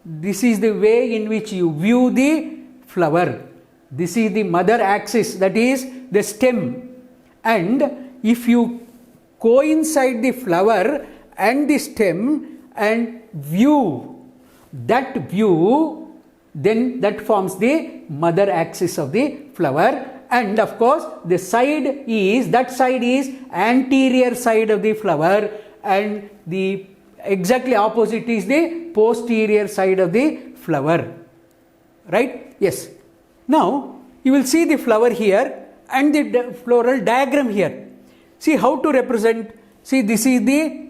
this is the way in which you view the flower. This is the mother axis, that is the stem. And if you coincide the flower and the stem and view, then that forms the mother axis of the flower. And of course, that side is anterior side of the flower, and the exactly opposite is the posterior side of the flower. Right? Yes. Now, you will see the flower here and the floral diagram here. See how to represent. See, this is the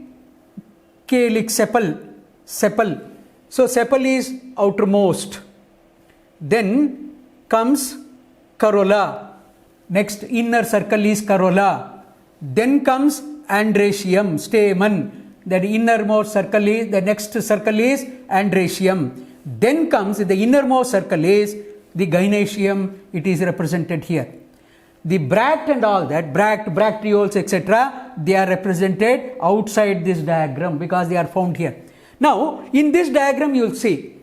calyx, sepal. So, sepal is outermost. Then comes corolla. Next inner circle is corolla. Then comes androecium, stamen. The innermost circle is, the next circle is androecium. Then comes the innermost circle is the gynoecium. It is represented here. The bract and all that, bracteoles, etc., they are represented outside this diagram because they are found here. Now, in this diagram you will see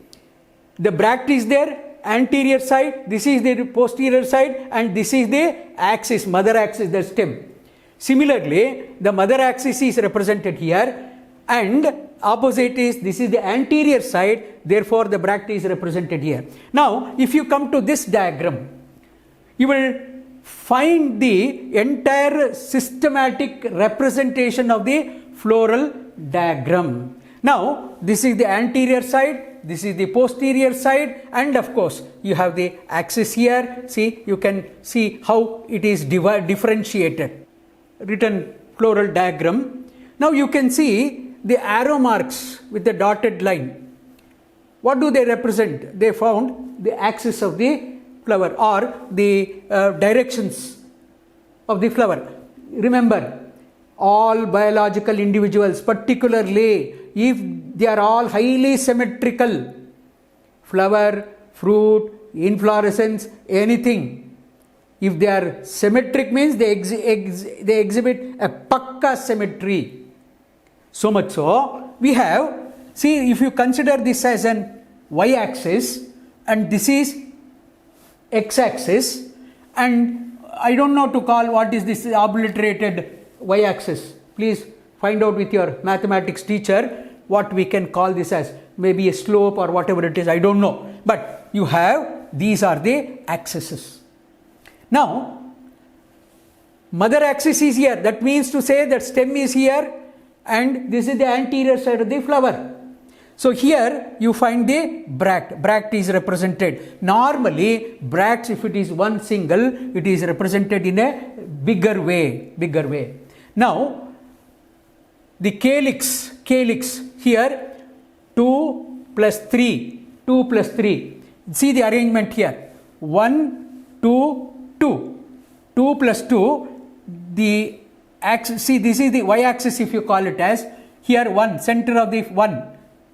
the bract is there, anterior side, this is the posterior side, and this is the axis, mother axis, the stem. Similarly, the mother axis is represented here, and opposite is, this is the anterior side, therefore the bract is represented here. Now, if you come to this diagram, you will find the entire systematic representation of the floral diagram. Now, this is the anterior side, this is the posterior side, and of course, you have the axis here. See, you can see how it is differentiated. Written floral diagram. Now, you can see the arrow marks with the dotted line. What do they represent? They found the axis of the flower or the directions of the flower. Remember, all biological individuals, particularly if they are all highly symmetrical, flower, fruit, inflorescence, anything, if they are symmetric means they exhibit a pakka symmetry. So much so, we have, see, if you consider this as an y-axis and this is x-axis, and I don't know to call what is this obliterated y-axis. Please find out with your mathematics teacher what we can call this as, maybe a slope or whatever it is, I don't know. But you have, these are the axes. Now, mother axis is here. That means to say that stem is here and this is the anterior side of the flower. So here you find the bract. Bract is represented. Normally, bracts, if it is one single, it is represented in a bigger way. Now, the calyx here, 2 plus 3. See the arrangement here. 1, 2, 2. 2 plus 2. The axis, see, this is the y-axis if you call it as. Here 1, center of the 1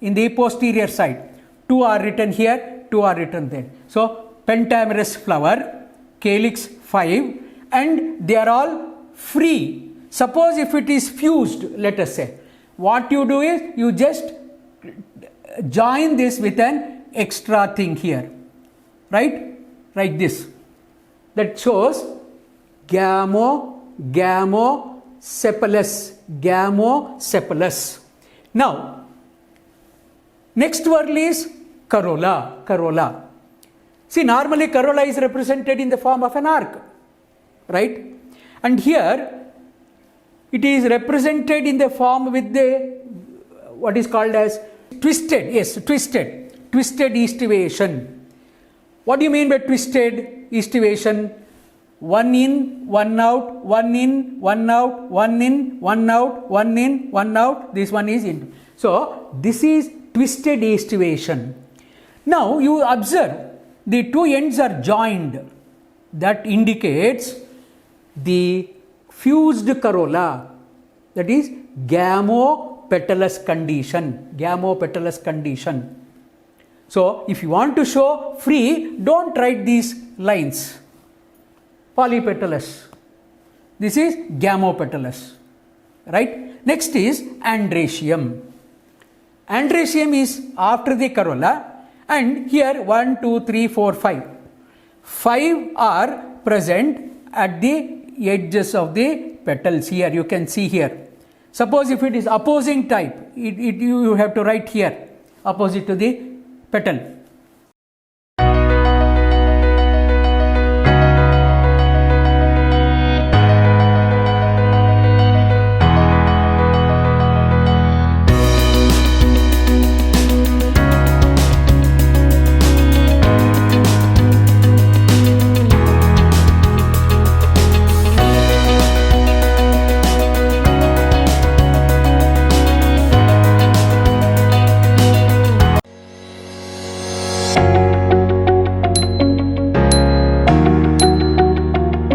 in the posterior side. 2 are written here, 2 are written there. So, pentamerous flower, calyx 5, and they are all free. Suppose if it is fused, let us say, what you do is you just join this with an extra thing here, right? Like this. That shows gamosepalous. Now, next word is corolla. See, normally corolla is represented in the form of an arc, right? And here it is represented in the form with the, what is called as twisted estivation. What do you mean by twisted estivation? One in, one out, one in, one out, one in, one out, one in, one out. This one is in. So, this is twisted estivation. Now, you observe the two ends are joined. That indicates the fused corolla, that is gamopetalous condition. So, if you want to show free, don't write these lines. Polypetalous. This is gamopetalous, right? Next is androecium. Androecium is after the corolla, and here 1, 2, 3, 4, 5. 5 are present at the edges of the petals here, you can see here. Suppose if it is opposing type, you have to write here opposite to the petal.